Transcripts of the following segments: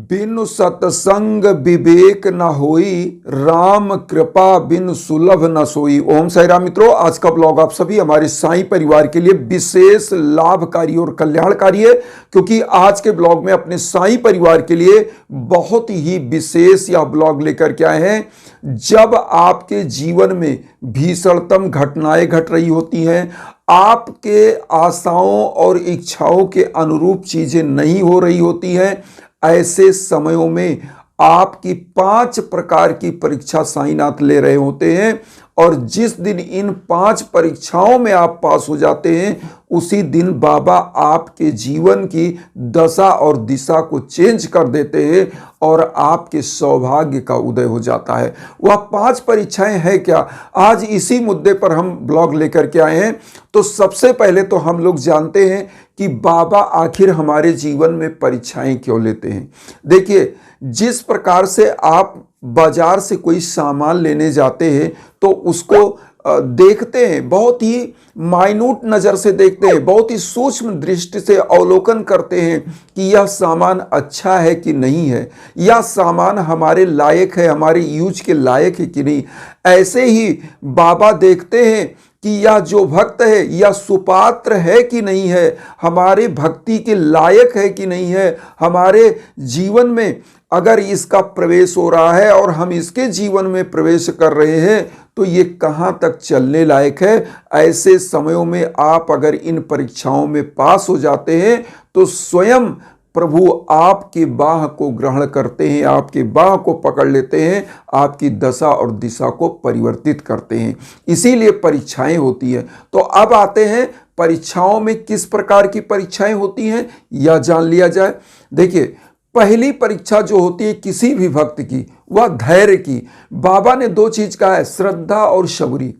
बिनु सतसंग विवेक न होई, राम कृपा बिनु सुलभ न सोई। ओम साई राम मित्रों, आज का ब्लॉग आप सभी हमारे साईं परिवार के लिए विशेष लाभकारी और कल्याणकारी है, क्योंकि आज के ब्लॉग में अपने साईं परिवार के लिए बहुत ही विशेष यह ब्लॉग लेकर के आए हैं। जब आपके जीवन में भीषणतम घटनाएं घट रही होती हैं, आपके आशाओं और इच्छाओं के अनुरूप चीजें नहीं हो रही होती हैं, ऐसे समयों में आपकी 5 प्रकार की परीक्षा साईंनाथ ले रहे होते हैं, और जिस दिन इन 5 परीक्षाओं में आप पास हो जाते हैं, उसी दिन बाबा आपके जीवन की दशा और दिशा को चेंज कर देते हैं और आपके सौभाग्य का उदय हो जाता है। वह 5 परीक्षाएं हैं क्या? आज इसी मुद्दे पर हम ब्लॉग लेकर के आए हैं। तो सबसे पहले तो हम लोग जानते हैं कि बाबा आखिर हमारे जीवन में परीक्षाएं क्यों लेते हैं। देखिए, जिस प्रकार से आप बाजार से कोई सामान लेने जाते हैं तो उसको देखते हैं, बहुत ही माइन्यूट नज़र से देखते हैं, बहुत ही सूक्ष्म दृष्टि से अवलोकन करते हैं कि यह सामान अच्छा है कि नहीं है, यह सामान हमारे लायक है, हमारे यूज के लायक है कि नहीं। ऐसे ही बाबा देखते हैं कि यह जो भक्त है यह सुपात्र है कि नहीं है, हमारे भक्ति के लायक है कि नहीं है, हमारे जीवन में अगर इसका प्रवेश हो रहा है और हम इसके जीवन में प्रवेश कर रहे हैं तो ये कहाँ तक चलने लायक है। ऐसे समयों में आप अगर इन परीक्षाओं में पास हो जाते हैं तो स्वयं प्रभु आपकी बाह को ग्रहण करते हैं, आपकी बाह को पकड़ लेते हैं, आपकी दशा और दिशा को परिवर्तित करते हैं। इसीलिए परीक्षाएं होती हैं। तो अब आते हैं परीक्षाओं में किस प्रकार की परीक्षाएं होती हैं, यह जान लिया जाए। देखिए, पहली परीक्षा जो होती है किसी भी भक्त की, वह धैर्य की। बाबा ने 2 चीज कहा है, श्रद्धा और सबूरी।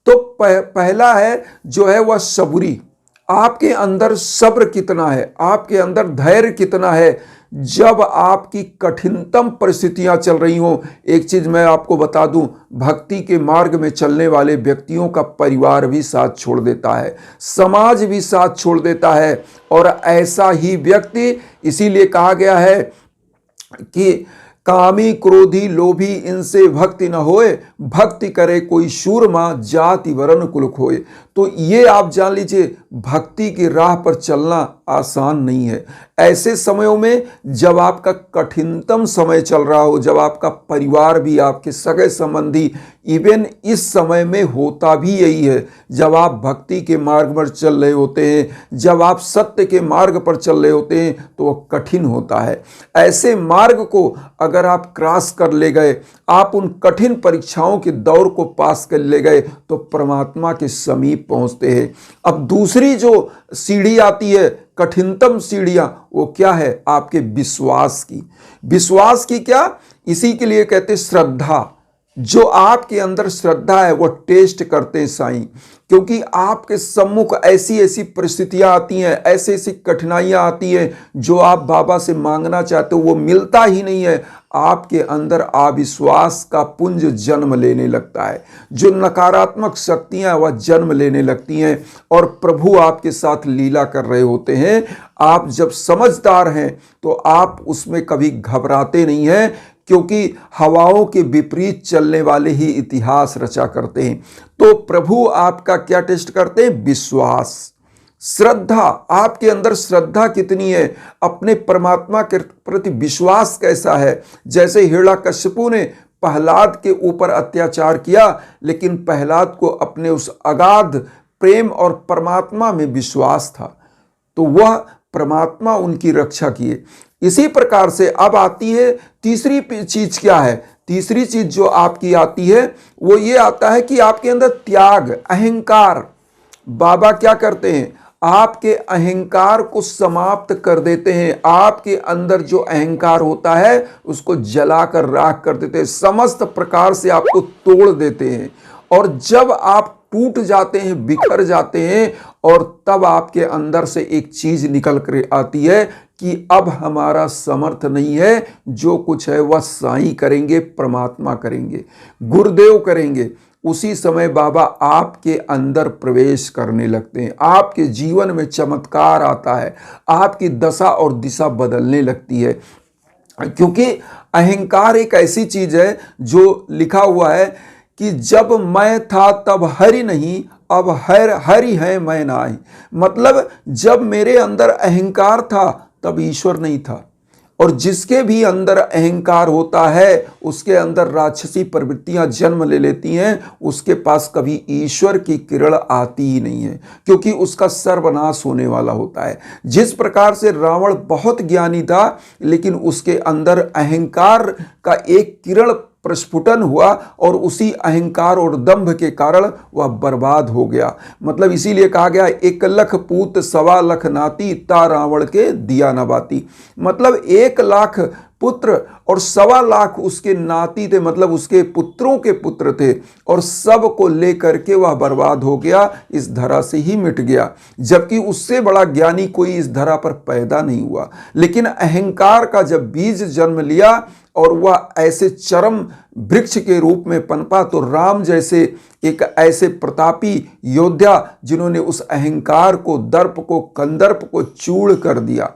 तो पहला है जो है वह सबूरी। आपके अंदर सब्र कितना है, आपके अंदर धैर्य कितना है। जब आपकी कठिनतम परिस्थितियां चल रही हों, एक चीज मैं आपको बता दूं, भक्ति के मार्ग में चलने वाले व्यक्तियों का परिवार भी साथ छोड़ देता है, समाज भी साथ छोड़ देता है। और ऐसा ही व्यक्ति, इसीलिए कहा गया है कि कामी क्रोधी लोभी इनसे भक्ति न होए, भक्ति करे कोई शूरमा जाति वरण कुल खोए। तो ये आप जान लीजिए, भक्ति की राह पर चलना आसान नहीं है। ऐसे समयों में जब आपका कठिनतम समय चल रहा हो, जब आपका परिवार भी, आपके सगे संबंधी, इवन इस समय में होता भी यही है, जब आप भक्ति के मार्ग पर चल रहे होते हैं, जब आप सत्य के मार्ग पर चल रहे होते हैं, तो वह कठिन होता है। ऐसे मार्ग को अगर आप क्रॉस कर ले गए, आप उन कठिन परीक्षाओं के दौर को पास कर ले गए, तो परमात्मा के समीप पहुंचते हैं। अब दूसरी जो सीढ़ी आती है, कठिनतम सीढ़ियां, वो क्या है? आपके विश्वास की। विश्वास की क्या? इसी के लिए कहते हैं श्रद्धा। जो आपके अंदर श्रद्धा है वो टेस्ट करते हैं साईं, क्योंकि आपके सम्मुख ऐसी ऐसी परिस्थितियां आती हैं, ऐसी ऐसी कठिनाइयां आती हैं, जो आप बाबा से मांगना चाहते हो वो मिलता ही नहीं है। आपके अंदर अविश्वास का पुंज जन्म लेने लगता है, जो नकारात्मक शक्तियां वह जन्म लेने लगती हैं, और प्रभु आपके साथ लीला कर रहे होते हैं। आप जब समझदार हैं तो आप उसमें कभी घबराते नहीं हैं, क्योंकि हवाओं के विपरीत चलने वाले ही इतिहास रचा करते हैं। तो प्रभु आपका क्या टेस्ट करते हैं? विश्वास, श्रद्धा। आपके अंदर श्रद्धा कितनी है, अपने परमात्मा के प्रति विश्वास कैसा है। जैसे हिरण्यकश्यपु ने प्रहलाद के ऊपर अत्याचार किया, लेकिन प्रहलाद को अपने उस अगाध प्रेम और परमात्मा में विश्वास था, तो वह परमात्मा उनकी रक्षा किए। इसी प्रकार से अब आती है तीसरी चीज। क्या है तीसरी चीज जो आपकी आती है? वो ये आता है कि आपके अंदर त्याग, अहंकार। बाबा क्या करते हैं? आपके अहंकार को समाप्त कर देते हैं। आपके अंदर जो अहंकार होता है उसको जलाकर राख कर देते हैं, समस्त प्रकार से आपको तोड़ देते हैं। और जब आप टूट जाते हैं, बिखर जाते हैं, और तब आपके अंदर से एक चीज निकल कर आती है कि अब हमारा समर्थ नहीं है, जो कुछ है वह साईं करेंगे, परमात्मा करेंगे, गुरुदेव करेंगे। उसी समय बाबा आपके अंदर प्रवेश करने लगते हैं, आपके जीवन में चमत्कार आता है, आपकी दशा और दिशा बदलने लगती है। क्योंकि अहंकार एक ऐसी चीज है जो लिखा हुआ है कि जब मैं था तब हरि नहीं, अब हरि है मैं नाहीं। मतलब जब मेरे अंदर अहंकार था तब ईश्वर नहीं था, और जिसके भी अंदर अहंकार होता है उसके अंदर राक्षसी प्रवृत्तियां जन्म ले लेती हैं, उसके पास कभी ईश्वर की किरण आती ही नहीं है, क्योंकि उसका सर्वनाश होने वाला होता है। जिस प्रकार से रावण बहुत ज्ञानी था लेकिन उसके अंदर अहंकार का एक किरण प्रस्फुटन हुआ और उसी अहंकार और दंभ के कारण वह बर्बाद हो गया। मतलब इसीलिए कहा गया 1 लाख पूत 1.25 लाख नाती ता रावण के दिया न बाती। मतलब 1 लाख पुत्र और 1.25 लाख उसके नाती थे, मतलब उसके पुत्रों के पुत्र थे, और सब को लेकर के वह बर्बाद हो गया, इस धरा से ही मिट गया। जबकि उससे बड़ा ज्ञानी कोई इस धरा पर पैदा नहीं हुआ। लेकिन अहंकार का जब बीज जन्म लिया और वह ऐसे चरम वृक्ष के रूप में पनपा, तो राम जैसे एक ऐसे प्रतापी योद्धा जिन्होंने उस अहंकार को, दर्प को, कंदर्प को चूड़ कर दिया।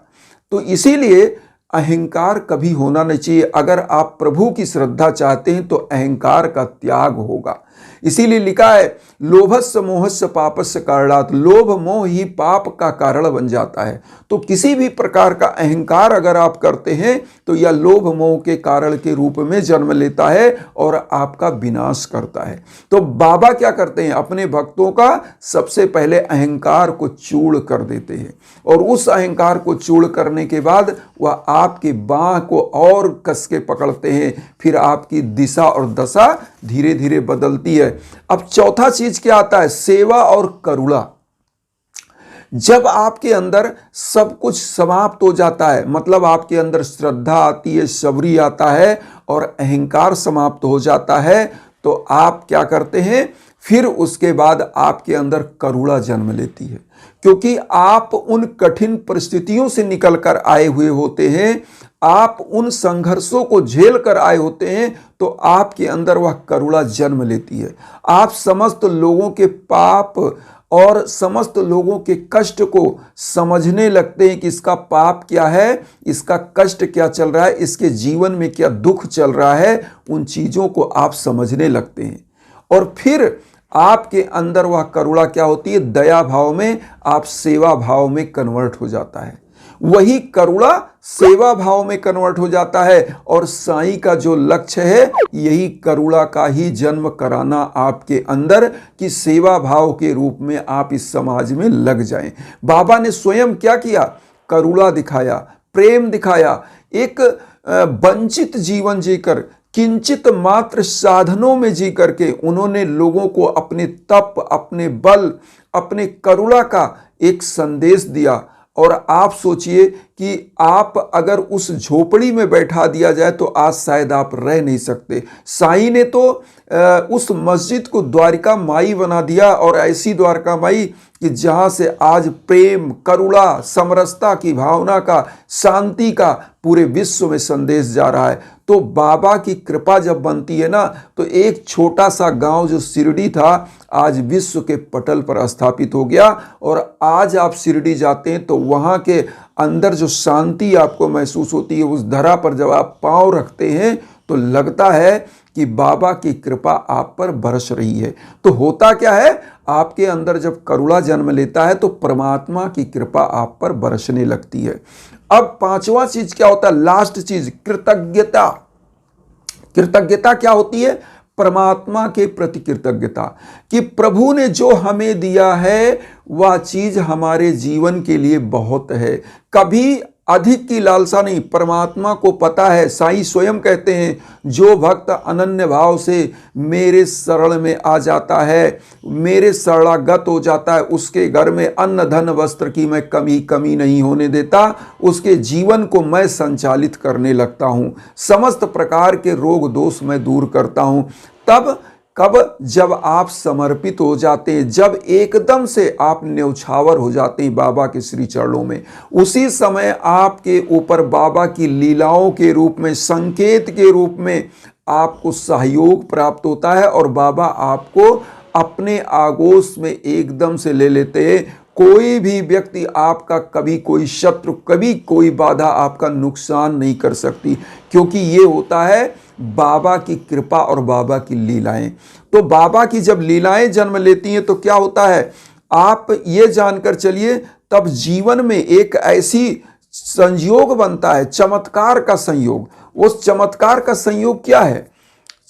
तो इसीलिए अहंकार कभी होना नहीं चाहिए। अगर आप प्रभु की श्रद्धा चाहते हैं तो अहंकार का त्याग होगा। इसीलिए लिखा है लोभस्य मोहस्य पापस्य कारणात्, लोभ मोह ही पाप का कारण बन जाता है। तो किसी भी प्रकार का अहंकार अगर आप करते हैं तो यह लोभ मोह के कारण के रूप में जन्म लेता है और आपका विनाश करता है। तो बाबा क्या करते हैं, अपने भक्तों का सबसे पहले अहंकार को चूड़ कर देते हैं, और उस अहंकार को चूड़ करने के बाद वह आपकी बाह को और कस के पकड़ते हैं, फिर आपकी दिशा और दशा धीरे धीरे बदलती है। अब चौथा चीज क्या आता है, सेवा और करुणा। जब आपके अंदर सब कुछ समाप्त हो जाता है, मतलब आपके अंदर श्रद्धा आती है, शबरी आता है और अहंकार समाप्त हो जाता है, तो आप क्या करते हैं, फिर उसके बाद आपके अंदर करुणा जन्म लेती है, क्योंकि आप उन कठिन परिस्थितियों से निकल कर आए हुए होते हैं, आप उन संघर्षों को झेल कर आए होते हैं, तो आपके अंदर वह करुणा जन्म लेती है। आप समस्त लोगों के पाप और समस्त लोगों के कष्ट को समझने लगते हैं कि इसका पाप क्या है, इसका कष्ट क्या चल रहा है, इसके जीवन में क्या दुख चल रहा है, उन चीज़ों को आप समझने लगते हैं। और फिर आपके अंदर वह करुणा क्या होती है, दया भाव में, आप सेवा भाव में कन्वर्ट हो जाता है। वही करुणा सेवा भाव में कन्वर्ट हो जाता है, और साईं का जो लक्ष्य है यही करुणा का ही जन्म कराना आपके अंदर, कि सेवा भाव के रूप में आप इस समाज में लग जाएं। बाबा ने स्वयं क्या किया, करुणा दिखाया, प्रेम दिखाया। एक वंचित जीवन जीकर, किंचित मात्र साधनों में जी करके उन्होंने लोगों को अपने तप, अपने बल, अपने करुणा का एक संदेश दिया। और आप सोचिए कि आप अगर उस झोपड़ी में बैठा दिया जाए तो आज शायद आप रह नहीं सकते। साईं ने तो उस मस्जिद को द्वारिका माई बना दिया, और ऐसी द्वारका माई कि जहाँ से आज प्रेम, करुणा, समरसता की भावना का, शांति का पूरे विश्व में संदेश जा रहा है। तो बाबा की कृपा जब बनती है ना, तो एक छोटा सा गांव जो शिरडी था आज विश्व के पटल पर स्थापित हो गया। और आज आप शिरडी जाते हैं तो वहाँ के अंदर जो शांति आपको महसूस होती है, उस धरा पर जब आप पांव रखते हैं तो लगता है कि बाबा की कृपा आप पर बरस रही है। तो होता क्या है, आपके अंदर जब करुणा जन्म लेता है तो परमात्मा की कृपा आप पर बरसने लगती है। अब पांचवा चीज क्या होता है, लास्ट चीज, कृतज्ञता। कृतज्ञता क्या होती है, परमात्मा के प्रति कृतज्ञता, कि प्रभु ने जो हमें दिया है वह चीज हमारे जीवन के लिए बहुत है। कभी अधिक की लालसा नहीं, परमात्मा को पता है। साईं स्वयं कहते हैं, जो भक्त अनन्य भाव से मेरे शरण में आ जाता है, मेरे शरणागत हो जाता है, उसके घर में अन्न धन वस्त्र की मैं कमी नहीं होने देता, उसके जीवन को मैं संचालित करने लगता हूँ, समस्त प्रकार के रोग दोष मैं दूर करता हूँ। तब कब, जब आप समर्पित हो जाते हैं, जब एकदम से आप न्यौछावर हो जाते हैं बाबा के श्री चरणों में, उसी समय आपके ऊपर बाबा की लीलाओं के रूप में, संकेत के रूप में आपको सहयोग प्राप्त होता है, और बाबा आपको अपने आगोश में एकदम से ले लेते हैं। कोई भी व्यक्ति आपका कभी कोई शत्रु, कभी कोई बाधा आपका नुकसान नहीं कर सकती, क्योंकि ये होता है बाबा की कृपा और बाबा की लीलाएं। तो बाबा की जब लीलाएं जन्म लेती हैं तो क्या होता है, आप ये जानकर चलिए, तब जीवन में एक ऐसी संयोग बनता है, चमत्कार का संयोग। उस चमत्कार का संयोग क्या है?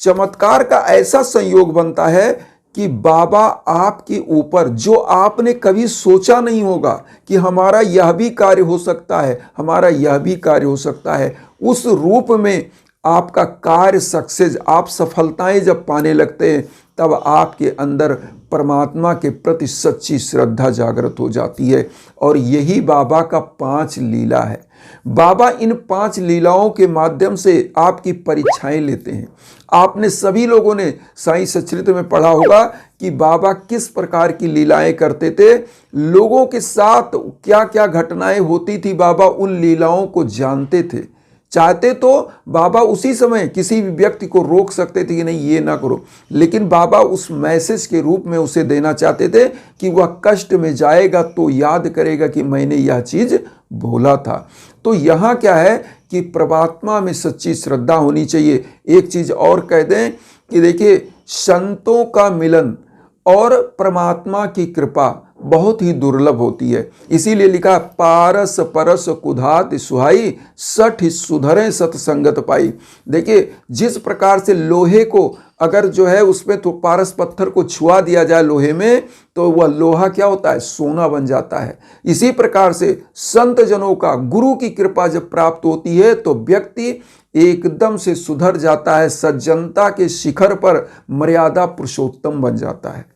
चमत्कार का ऐसा संयोग बनता है कि बाबा आपके ऊपर, जो आपने कभी सोचा नहीं होगा कि हमारा यह भी कार्य हो सकता है, हमारा यह भी कार्य हो सकता है, उस रूप में आपका कार्य सक्सेस, आप सफलताएं जब पाने लगते हैं, तब आपके अंदर परमात्मा के प्रति सच्ची श्रद्धा जागृत हो जाती है। और यही बाबा का 5 लीला है। बाबा इन 5 लीलाओं के माध्यम से आपकी परीक्षाएं लेते हैं। आपने सभी लोगों ने साईं सच्चरित्र में पढ़ा होगा कि बाबा किस प्रकार की लीलाएं करते थे, लोगों के साथ क्या क्या घटनाएं होती थी, बाबा उन लीलाओं को जानते थे। चाहते तो बाबा उसी समय किसी भी व्यक्ति को रोक सकते थे कि नहीं ये ना करो, लेकिन बाबा उस मैसेज के रूप में उसे देना चाहते थे कि वह कष्ट में जाएगा तो याद करेगा कि मैंने यह चीज बोला था। तो यहाँ क्या है कि परमात्मा में सच्ची श्रद्धा होनी चाहिए। एक चीज और कह दें कि देखिए, संतों का मिलन और परमात्मा की कृपा बहुत ही दुर्लभ होती है। इसीलिए लिखा, पारस परस कुधात सुहाई, सठ सुधरे सतसंगत पाई। देखिए, जिस प्रकार से लोहे को अगर जो है उसमें तो पारस पत्थर को छुआ दिया जाए लोहे में, तो वह लोहा क्या होता है, सोना बन जाता है। इसी प्रकार से संत जनों का, गुरु की कृपा जब प्राप्त होती है तो व्यक्ति एकदम से सुधर जाता है, सज्जनता के शिखर पर मर्यादा पुरुषोत्तम बन जाता है।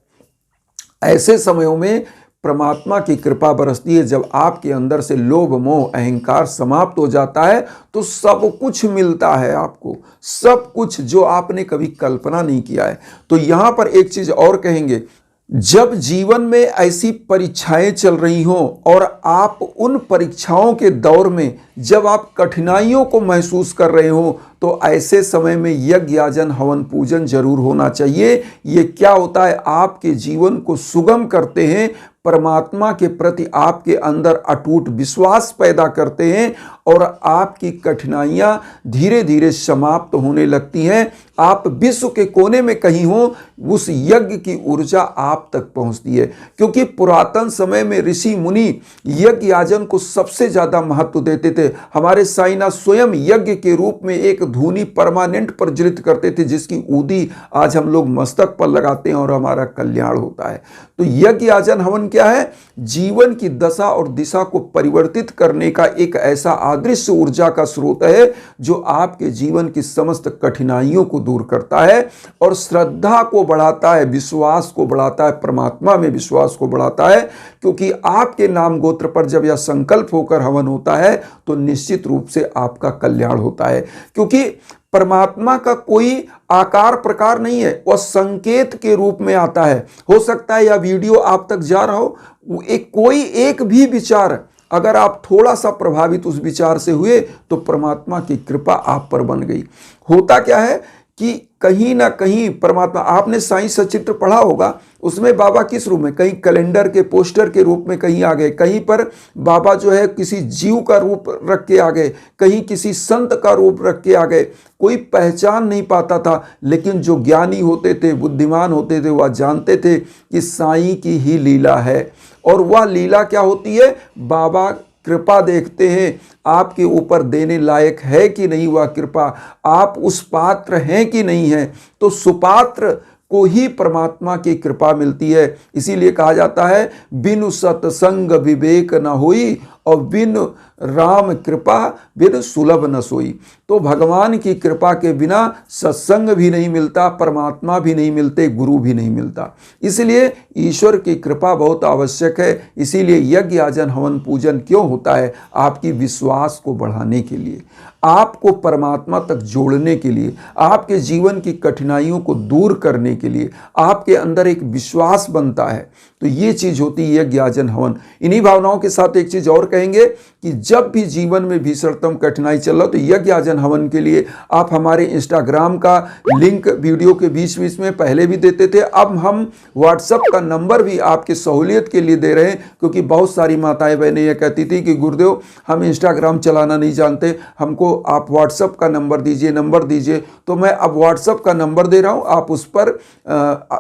ऐसे समयों में परमात्मा की कृपा बरसती है। जब आपके अंदर से लोभ मोह अहंकार समाप्त हो जाता है तो सब कुछ मिलता है आपको, सब कुछ जो आपने कभी कल्पना नहीं किया है। तो यहां पर एक चीज और कहेंगे, जब जीवन में ऐसी परीक्षाएं चल रही हों और आप उन परीक्षाओं के दौर में जब आप कठिनाइयों को महसूस कर रहे हो, तो ऐसे समय में यज्ञ याजन हवन पूजन जरूर होना चाहिए। ये क्या होता है, आपके जीवन को सुगम करते हैं, परमात्मा के प्रति आपके अंदर अटूट विश्वास पैदा करते हैं और आपकी कठिनाइयां धीरे धीरे समाप्त होने लगती हैं। आप विश्व के कोने में कहीं हो, उस यज्ञ की ऊर्जा आप तक पहुंचती है। क्योंकि पुरातन समय में ऋषि मुनि यज्ञ याजन को सबसे ज्यादा महत्व देते थे। हमारे साईनाथ स्वयं यज्ञ के रूप में एक धूनी परमानेंट प्रज्वलित करते थे, जिसकी ऊदी आज हम लोग मस्तक पर लगाते हैं और हमारा कल्याण होता है। तो यज्ञ याजन हवन क्या है, जीवन की दशा और दिशा को परिवर्तित करने का एक ऐसा अदृश्य ऊर्जा का स्रोत है जो आपके जीवन की समस्त कठिनाइयों को दूर करता है और श्रद्धा को बढ़ाता है, विश्वास को बढ़ाता है, परमात्मा में विश्वास को बढ़ाता है। क्योंकि आपके नाम गोत्र पर जब यह संकल्प होकर हवन होता है तो निश्चित रूप से आपका कल्याण होता है। क्योंकि परमात्मा का कोई आकार प्रकार नहीं है, वह संकेत के रूप में आता है। हो सकता है यह वीडियो आप तक जा रहा हो, कोई एक भी विचार अगर आप थोड़ा सा प्रभावित उस विचार से हुए तो परमात्मा की कृपा आप पर बन गई। होता क्या है कि कहीं ना कहीं परमात्मा, आपने साईं सच्चित्र पढ़ा होगा, उसमें बाबा किस रूप में, कहीं कैलेंडर के पोस्टर के रूप में कहीं आ गए, कहीं पर बाबा जो है किसी जीव का रूप रख के आ गए, कहीं किसी संत का रूप रख के आ गए। कोई पहचान नहीं पाता था, लेकिन जो ज्ञानी होते थे, बुद्धिमान होते थे, वह जानते थे कि साईं की ही लीला है। और वह लीला क्या होती है, बाबा कृपा देखते हैं आपके ऊपर देने लायक है कि नहीं वह कृपा, आप उस पात्र हैं कि नहीं है। तो सुपात्र को ही परमात्मा की कृपा मिलती है। इसीलिए कहा जाता है, बिनु सत्संग विवेक न होई और बिनु राम कृपा बिन सुलभ न सोई। तो भगवान की कृपा के बिना सत्संग भी नहीं मिलता, परमात्मा भी नहीं मिलते, गुरु भी नहीं मिलता। इसलिए ईश्वर की कृपा बहुत आवश्यक है। इसीलिए यज्ञ याजन हवन पूजन क्यों होता है, आपकी विश्वास को बढ़ाने के लिए, आपको परमात्मा तक जोड़ने के लिए, आपके जीवन की कठिनाइयों को दूर करने के लिए, आपके अंदर एक विश्वास बनता है। तो ये चीज होती है यज्ञ याजन हवन। इन्हीं भावनाओं के साथ एक चीज और कहेंगे कि जब भी जीवन में भीषणतम कठिनाई चल रहा तो यज्ञ आजन हवन के लिए आप हमारे इंस्टाग्राम का लिंक वीडियो के बीच बीच में पहले भी देते थे, अब हम व्हाट्सएप का नंबर भी आपकी सहूलियत के लिए दे रहे हैं, क्योंकि बहुत सारी माताएं बहनें ये कहती थी कि गुरुदेव हम इंस्टाग्राम चलाना नहीं जानते, हमको आप व्हाट्सएप का नंबर दीजिए। तो मैं अब व्हाट्सएप का नंबर दे रहा हूं, आप उस पर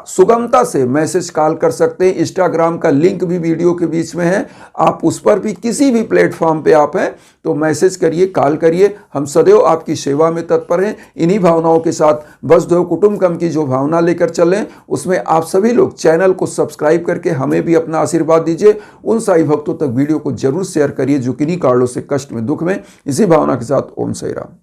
सुगमता से मैसेज कॉल कर सकते हैं। इंस्टाग्राम का लिंक भी वीडियो के बीच में है, आप उस पर भी किसी भी प्लेटफॉर्म पे आप हैं तो मैसेज करिए, कॉल करिए, हम सदैव आपकी सेवा में तत्पर हैं। इन्हीं भावनाओं के साथ वसुधैव कुटुंबकम की जो भावना लेकर चलें, उसमें आप सभी लोग चैनल को सब्सक्राइब करके हमें भी अपना आशीर्वाद दीजिए। उन साई भक्तों तक वीडियो को जरूर शेयर करिए जो किन्हीं कारणों से कष्ट में, दुख में। इसी भावना के साथ ओम साई राम।